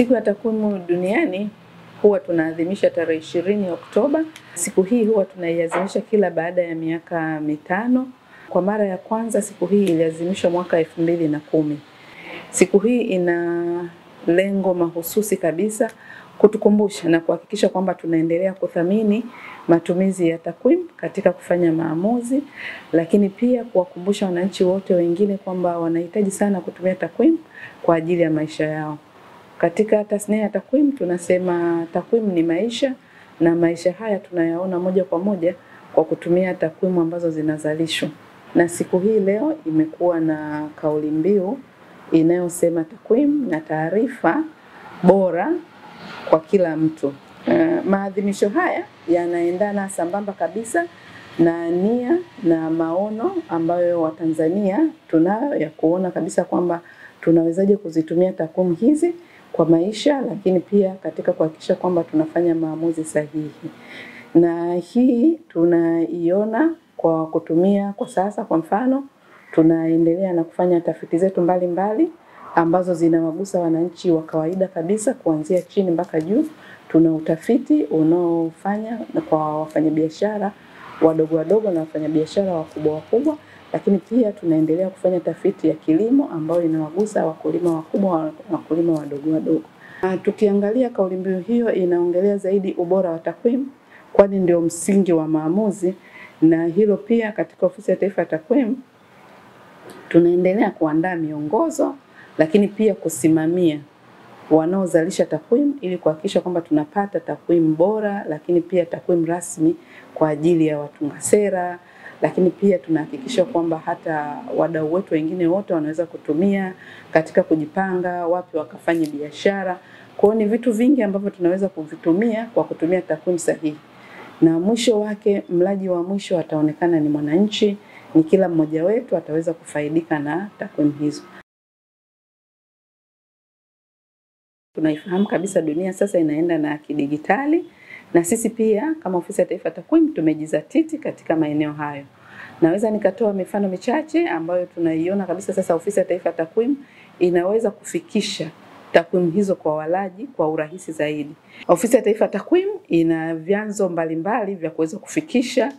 Siku ya takwimu duniani huwa tunaadhimisha tarehe 20 Oktoba. Siku hii huwa tunaiadhimisha kila baada ya miaka mitano. Kwa mara ya kwanza siku hii iliadhimishwa mwaka 2010. Siku hii ina lengo mahususi kabisa kutukumbusha na kuhakikisha kwamba tunaendelea kuthamini matumizi ya takwimu katika kufanya maamuzi, lakini pia kuwakumbusha wananchi wote wengine kwamba wanahitaji sana kutumia takwimu kwa ajili ya maisha yao. Katika tasnia ya takwimu tunasema takwimu ni maisha, na maisha haya tunayaona moja kwa moja kwa kutumia takwimu ambazo zinazalishwa. Na siku hii leo imekuwa na kauli mbiu inayosema takwimu na taarifa bora kwa kila mtu. Maadhimisho haya yanaendana sambamba kabisa na nia na maono ambayo Watanzania tunayo ya kuona kabisa kwamba tunawezaje kuzitumia takwimu hizi kwa maisha, lakini pia katika kuhakikisha kwamba tunafanya maamuzi sahihi. Na hii tunaiona kwa kutumia kwa sasa, kwa mfano tunaendelea na kufanya tafiti zetu mbalimbali ambazo zinawagusa wananchi wa kawaida kabisa kuanzia chini mpaka juu. Tuna utafiti unaofanya kwa wafanyabiashara wadogo wadogo na wafanyabiashara wakubwa wakubwa, lakini pia tunaendelea kufanya tafiti ya kilimo ambayo inawagusa wakulima wakubwa na wakulima wadogo wadogo. Tukiangalia kauli mbiu hiyo inaongelea zaidi ubora wa takwimu, kwani ndio msingi wa maamuzi, na hilo pia katika Ofisi ya Taifa ya Takwimu tunaendelea kuandaa miongozo, lakini pia kusimamia wanaozalisha takwimu ili kuhakikisha kwamba tunapata takwimu bora, lakini pia takwimu rasmi kwa ajili ya watunga sera, lakini pia tunahakikisha kwamba hata wadau wetu wengine wote wanaweza kutumia katika kujipanga wapi wakafanye biashara. Kwa hiyo ni vitu vingi ambavyo tunaweza kuvitumia kwa kutumia takwimu sahihi. Na mwisho wake, mlaji wa mwisho ataonekana ni mwananchi, ni kila mmoja wetu ataweza kufaidika na takwimu hizo. Tunaifahamu kabisa dunia sasa inaenda na kidigitali, na sisi pia kama Ofisi ya Taifa ya Takwimu tumejizatiti katika maeneo hayo. Naweza nikatoa mifano michache ambayo tunaiona kabisa sasa Ofisi ya Taifa ya Takwimu inaweza kufikisha takwimu hizo kwa walaji kwa urahisi zaidi. Ofisi ya Taifa ya Takwimu ina vyanzo mbalimbali vya kuweza kufikisha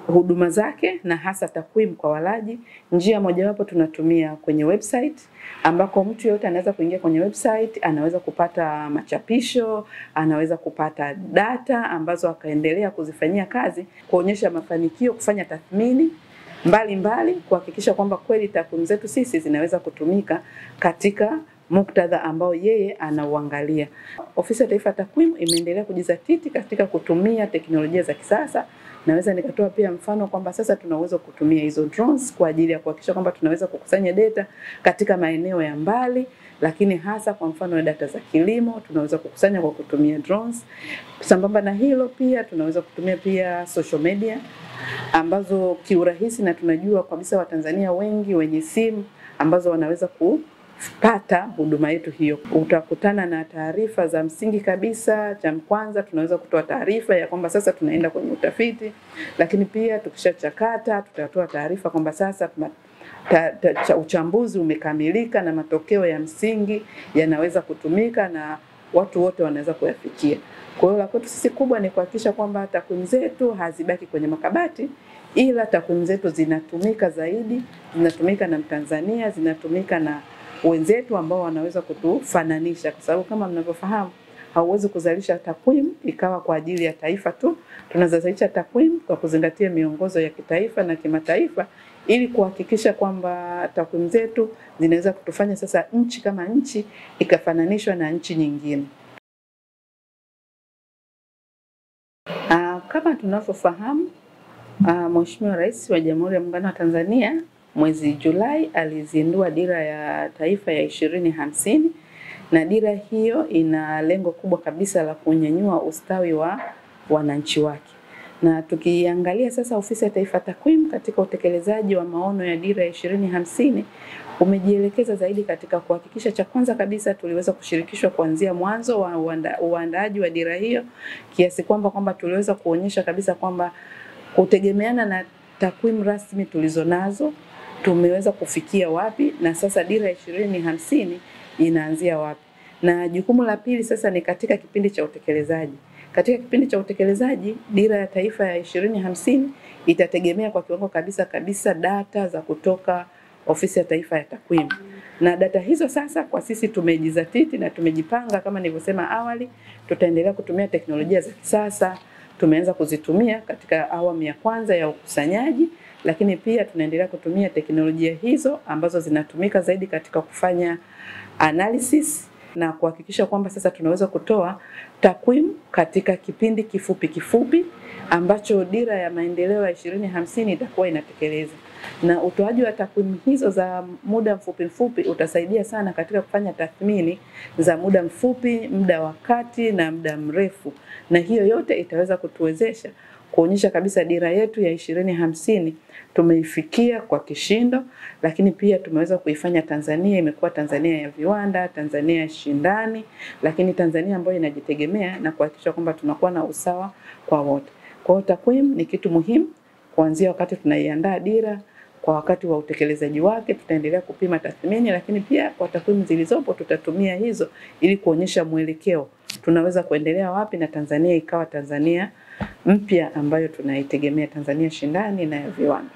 huduma zake na hasa takwimu kwa walaji. Njia mojawapo tunatumia kwenye website, ambako mtu yote anaweza kuingia kwenye website, anaweza kupata machapisho, anaweza kupata data ambazo akaendelea kuzifanyia kazi, kuonyesha mafanikio, kufanya tathmini mbalimbali, kuhakikisha kwamba kweli takwimu zetu sisi zinaweza kutumika katika muktadha ambao yeye anauangalia. Ofisi ya Taifa ya Takwimu imeendelea kujizatiti katika kutumia teknolojia za kisasa. Naweza nikatoa pia mfano kwamba sasa tunaweza kutumia hizo drones kwa ajili ya kuhakikisha kwamba tunaweza kukusanya data katika maeneo ya mbali, lakini hasa kwa mfano data za kilimo tunaweza kukusanya kwa kutumia drones. Sambamba na hilo pia tunaweza kutumia pia social media ambazo kiurahisi, na tunajua kabisa Watanzania wengi wenye simu ambazo wanaweza kupata huduma yetu hiyo. Utakutana na taarifa za msingi kabisa. Cha kwanza tunaweza kutoa taarifa ya kwamba sasa tunaenda kwenye utafiti, lakini pia tukishachakata tutatoa taarifa kwamba sasa uchambuzi umekamilika na matokeo ya msingi yanaweza kutumika na watu wote wanaweza kuyafikia. Kwa hiyo la kwetu sisi kubwa ni kuhakikisha kwamba takwimu zetu hazibaki kwenye makabati, ila takwimu zetu zinatumika zaidi, zinatumika na Mtanzania, zinatumika na wenzetu ambao wanaweza kutufananisha, kwa sababu kama mnavyofahamu hauwezi kuzalisha takwimu ikawa kwa ajili ya taifa tu. Tunazalisha takwimu kwa kuzingatia miongozo ya kitaifa na kimataifa ili kuhakikisha kwamba takwimu zetu zinaweza kutufanya sasa nchi kama nchi ikafananishwa na nchi nyingine. Kama tunavyofahamu, Mheshimiwa Rais wa Jamhuri ya Muungano wa Tanzania mwezi Julai alizindua Dira ya Taifa ya 2050, na dira hiyo ina lengo kubwa kabisa la kunyanyua ustawi wa wananchi wake. Na tukiangalia sasa Ofisi ya Taifa ya Takwimu katika utekelezaji wa maono ya Dira ya 2050 umejielekeza zaidi katika kuhakikisha, cha kwanza kabisa tuliweza kushirikishwa kuanzia mwanzo wa uandaaji wa dira hiyo, kiasi kwamba tuliweza kuonyesha kabisa kwamba kutegemeana na takwimu rasmi tulizonazo tumeweza kufikia wapi, na sasa Dira ya 2050 inaanzia wapi. Na jukumu la pili sasa ni katika kipindi cha utekelezaji. Katika kipindi cha utekelezaji, Dira ya Taifa ya 2050 itategemea kwa kiwango kabisa data za kutoka Ofisi ya Taifa ya Takwimu. Na data hizo sasa kwa sisi tumejizatiti na tumejipanga kama nilivyosema awali, tutaendelea kutumia teknolojia za kisasa. Tumeanza kuzitumia katika awamu ya kwanza ya ukusanyaji, lakini pia tunaendelea kutumia teknolojia hizo ambazo zinatumika zaidi katika kufanya analysis na kuhakikisha kwamba sasa tunaweza kutoa takwimu katika kipindi kifupi ambacho Dira ya Maendeleo ya 2050 itakuwa inatekeleza. Na utoaji wa takwimu hizo za muda mfupi utasaidia sana katika kufanya tathmini za muda mfupi, muda wa kati na muda mrefu. Na hiyo yote itaweza kutuwezesha kuonyesha kabisa dira yetu ya 2050 tumeifikia kwa kishindo, lakini pia tumeweza kuifanya Tanzania imekuwa Tanzania ya viwanda, Tanzania ya shindani, lakini Tanzania ambayo inajitegemea na kuhakikisha kwamba tunakuwa na usawa kwa wote. Kwa hiyo takwimu ni kitu muhimu kuanzia wakati tunaiandaa dira, kwa wakati wa utekelezaji wake tutaendelea kupima tathmini, lakini pia kwa takwimu zilizopo tutatumia hizo ili kuonyesha mwelekeo tunaweza kuendelea wapi na Tanzania ikawa Tanzania mpya ambayo tunaitegemea, Tanzania shindani na ya viwanda.